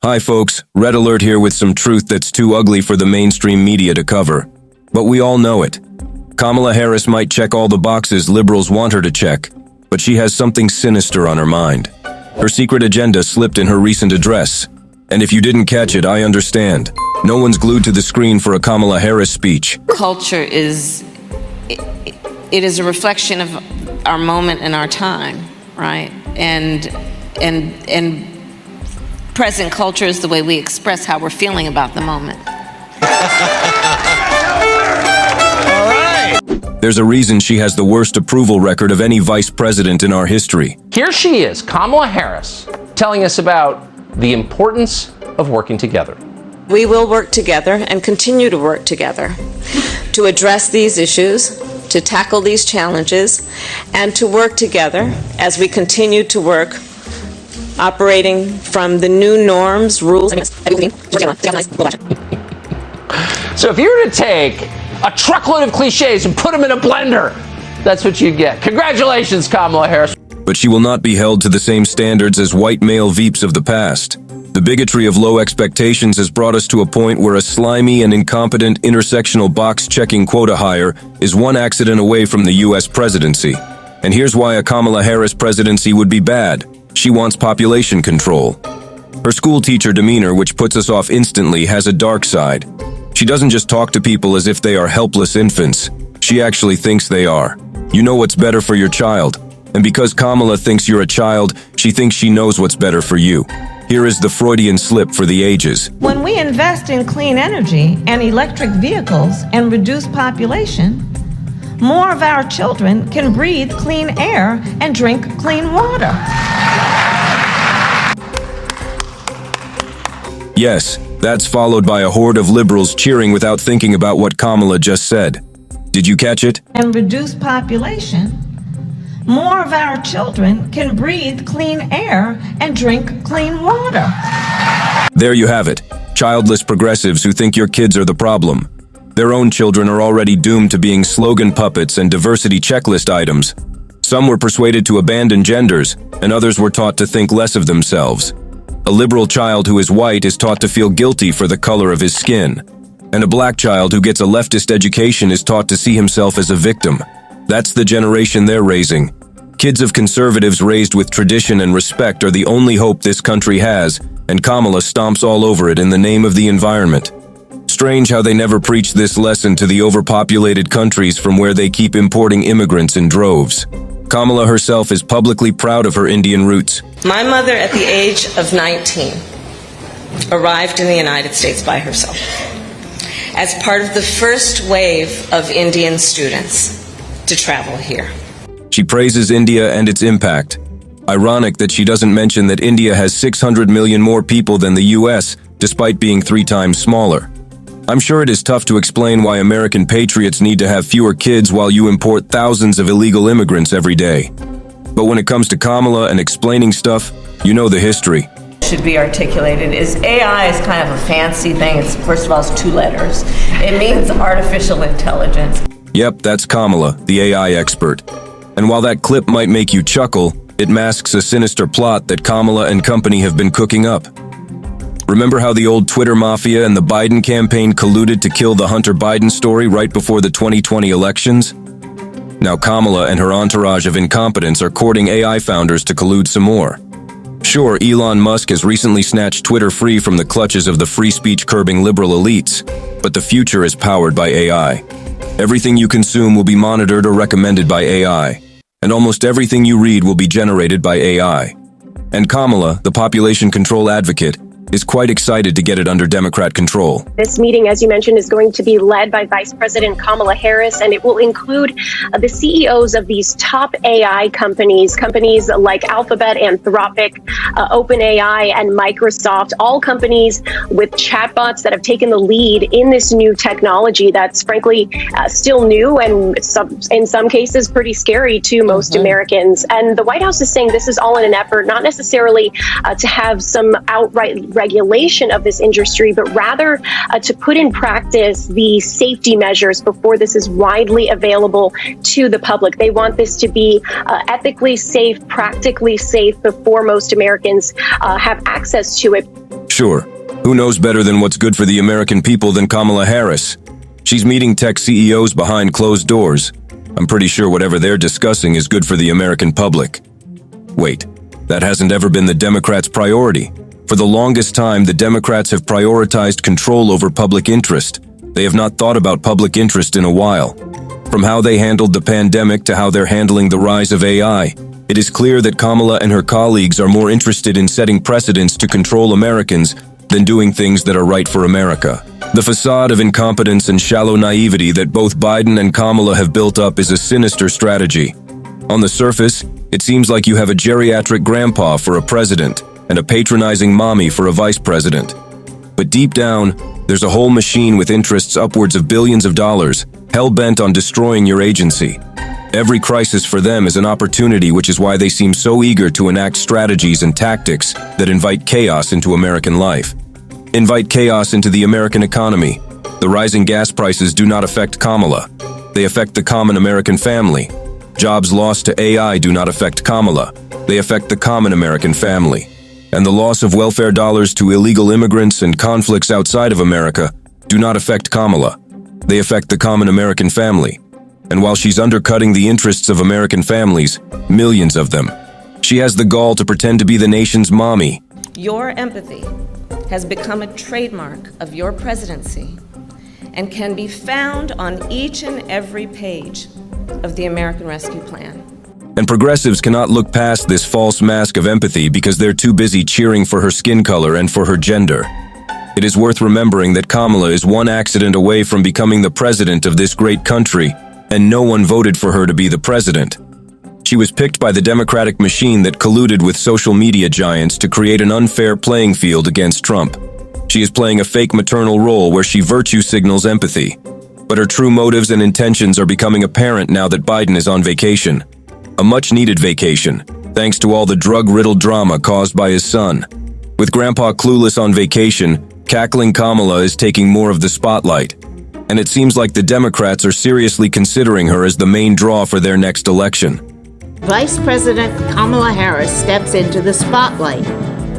Hi folks, Red Alert here with some truth that's too ugly for the mainstream media to cover. But we all know it. Kamala Harris might check all the boxes liberals want her to check, but she has something sinister on her mind. Her secret agenda slipped in her recent address. And if you didn't catch it, I understand. No one's glued to the screen for a Kamala Harris speech. Culture is a reflection of our moment and our time, right? And present culture is the way we express how we're feeling about the moment. All right. There's a reason she has the worst approval record of any vice president in our history. Here she is, Kamala Harris, telling us about the importance of working together. We will work together and continue to work together to address these issues, to tackle these challenges, and to work together as we continue to work operating from the new norms, rules, and So if you were to take a truckload of cliches and put them in a blender, that's what you'd get. Congratulations, Kamala Harris. But she will not be held to the same standards as white male VEEPs of the past. The bigotry of low expectations has brought us to a point where a slimy and incompetent intersectional-box-checking quota hire is one accident away from the U.S. presidency. And here's why a Kamala Harris presidency would be bad. She wants population control. Her school teacher demeanor, which puts us off instantly, has a dark side. She doesn't just talk to people as if they are helpless infants. She actually thinks they are. You know what's better for your child. And because Kamala thinks you're a child, she thinks she knows what's better for you. Here is the Freudian slip for the ages. When we invest in clean energy and electric vehicles and reduce population, more of our children can breathe clean air and drink clean water. Yes, that's followed by a horde of liberals cheering without thinking about what Kamala just said. Did you catch it? And reduce population, more of our children can breathe clean air and drink clean water. There you have it. Childless progressives who think your kids are the problem. Their own children are already doomed to being slogan puppets and diversity checklist items. Some were persuaded to abandon genders, and others were taught to think less of themselves. A liberal child who is white is taught to feel guilty for the color of his skin. And a black child who gets a leftist education is taught to see himself as a victim. That's the generation they're raising. Kids of conservatives raised with tradition and respect are the only hope this country has, and Kamala stomps all over it in the name of the environment. Strange how they never preach this lesson to the overpopulated countries from where they keep importing immigrants in droves. Kamala herself is publicly proud of her Indian roots. My mother, at the age of 19, arrived in the United States by herself as part of the first wave of Indian students to travel here. She praises India and its impact. Ironic that she doesn't mention that India has 600 million more people than the US, despite being 3 times smaller. I'm sure it is tough to explain why American patriots need to have fewer kids while you import thousands of illegal immigrants every day. But when it comes to Kamala and explaining stuff, you know the history. Should be articulated is AI is kind of a fancy thing. It's, first of all, it's 2 letters. It means artificial intelligence. Yep, that's Kamala, the AI expert. And while that clip might make you chuckle, it masks a sinister plot that Kamala and company have been cooking up. Remember how the old Twitter mafia and the Biden campaign colluded to kill the Hunter Biden story right before the 2020 elections? Now Kamala and her entourage of incompetents are courting AI founders to collude some more. Sure, Elon Musk has recently snatched Twitter free from the clutches of the free speech curbing liberal elites, but the future is powered by AI. Everything you consume will be monitored or recommended by AI, and almost everything you read will be generated by AI. And Kamala, the population control advocate, is quite excited to get it under Democrat control. This meeting, as you mentioned, is going to be led by Vice President Kamala Harris, and it will include the CEOs of these top AI companies like Alphabet, Anthropic, OpenAI, and Microsoft, all companies with chatbots that have taken the lead in this new technology that's frankly still new and in some cases pretty scary to most Americans. And the White House is saying this is all in an effort not necessarily to have some outright regulation of this industry, but rather to put in practice the safety measures before this is widely available to the public. They want this to be ethically safe, practically safe before most Americans have access to it. Sure, who knows better than what's good for the American people than Kamala Harris? She's meeting tech CEOs behind closed doors. I'm pretty sure whatever they're discussing is good for the American public. Wait, that hasn't ever been the Democrats' priority. For the longest time, the Democrats have prioritized control over public interest. They have not thought about public interest in a while. From how they handled the pandemic to how they're handling the rise of AI, it is clear that Kamala and her colleagues are more interested in setting precedents to control Americans than doing things that are right for America. The facade of incompetence and shallow naivety that both Biden and Kamala have built up is a sinister strategy. On the surface, it seems like you have a geriatric grandpa for a president and a patronizing mommy for a vice president. But deep down, there's a whole machine with interests upwards of billions of dollars, hell-bent on destroying your agency. Every crisis for them is an opportunity, which is why they seem so eager to enact strategies and tactics that invite chaos into American life. Invite chaos into the American economy. The rising gas prices do not affect Kamala. They affect the common American family. Jobs lost to AI do not affect Kamala. They affect the common American family. And the loss of welfare dollars to illegal immigrants and conflicts outside of America do not affect Kamala. They affect the common American family. And while she's undercutting the interests of American families, millions of them, she has the gall to pretend to be the nation's mommy. Your empathy has become a trademark of your presidency and can be found on each and every page of the American Rescue Plan. And progressives cannot look past this false mask of empathy because they're too busy cheering for her skin color and for her gender. It is worth remembering that Kamala is one accident away from becoming the president of this great country, and no one voted for her to be the president. She was picked by the Democratic machine that colluded with social media giants to create an unfair playing field against Trump. She is playing a fake maternal role where she virtue signals empathy. But her true motives and intentions are becoming apparent now that Biden is on vacation. A much-needed vacation, thanks to all the drug-riddled drama caused by his son. With Grandpa clueless on vacation, cackling Kamala is taking more of the spotlight. And it seems like the Democrats are seriously considering her as the main draw for their next election. Vice President Kamala Harris steps into the spotlight.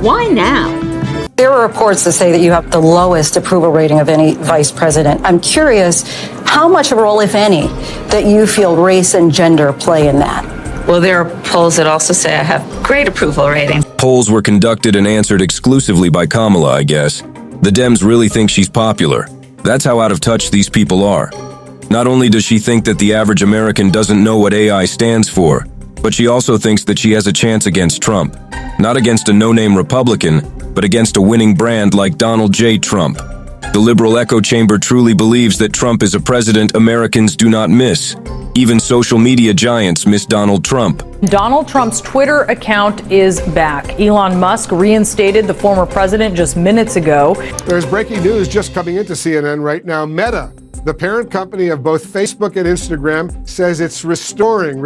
Why now? There are reports that say that you have the lowest approval rating of any vice president. I'm curious how much of a role, if any, that you feel race and gender play in that. Well, there are polls that also say I have great approval rating. Polls were conducted and answered exclusively by Kamala, I guess. The Dems really think she's popular. That's how out of touch these people are. Not only does she think that the average American doesn't know what AI stands for, but she also thinks that she has a chance against Trump. Not against a no-name Republican, but against a winning brand like Donald J. Trump. The liberal echo chamber truly believes that Trump is a president Americans do not miss. Even social media giants miss Donald Trump. Donald Trump's Twitter account is back. Elon Musk reinstated the former president just minutes ago. There's breaking news just coming into CNN right now. Meta, the parent company of both Facebook and Instagram, says it's restoring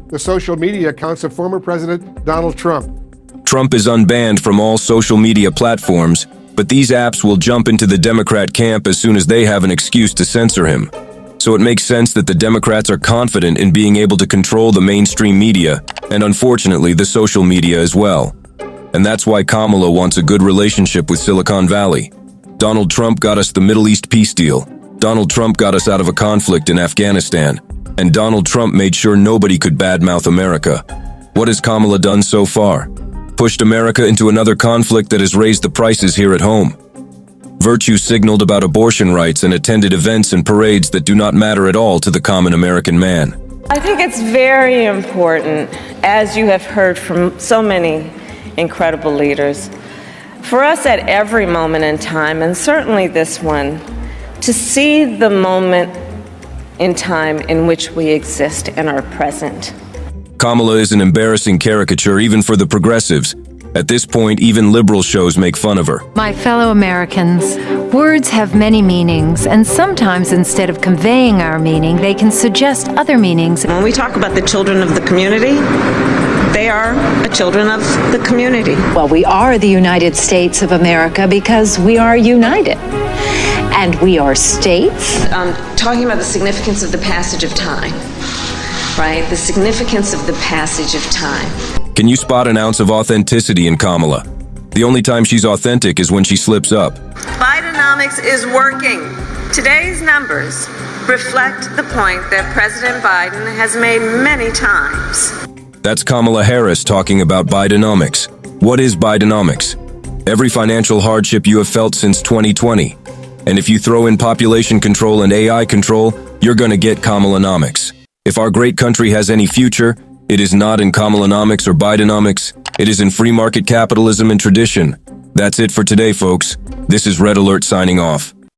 the social media accounts of former President Donald Trump. Trump is unbanned from all social media platforms, but these apps will jump into the Democrat camp as soon as they have an excuse to censor him. So it makes sense that the Democrats are confident in being able to control the mainstream media, and unfortunately the social media as well. And that's why Kamala wants a good relationship with Silicon Valley. Donald Trump got us the Middle East peace deal. Donald Trump got us out of a conflict in Afghanistan. And Donald Trump made sure nobody could badmouth America. What has Kamala done so far? Pushed America into another conflict that has raised the prices here at home. Virtue signaled about abortion rights and attended events and parades that do not matter at all to the common American man. I think it's very important, as you have heard from so many incredible leaders, for us at every moment in time, and certainly this one, to see the moment in time in which we exist and are present. Kamala is an embarrassing caricature even for the progressives. At this point, even liberal shows make fun of her. My fellow Americans, words have many meanings, and sometimes instead of conveying our meaning, they can suggest other meanings. When we talk about the children of the community, they are the children of the community. Well, we are the United States of America because we are united. And we are states. Talking about the significance of the passage of time, right? The significance of the passage of time. Can you spot an ounce of authenticity in Kamala? The only time she's authentic is when she slips up. Bidenomics is working. Today's numbers reflect the point that President Biden has made many times. That's Kamala Harris talking about Bidenomics. What is Bidenomics? Every financial hardship you have felt since 2020. And if you throw in population control and AI control, you're gonna get Kamalanomics. If our great country has any future, it is not in Kamalanomics or Bidenomics. It is in free market capitalism and tradition. That's it for today, folks. This is Red Alert signing off.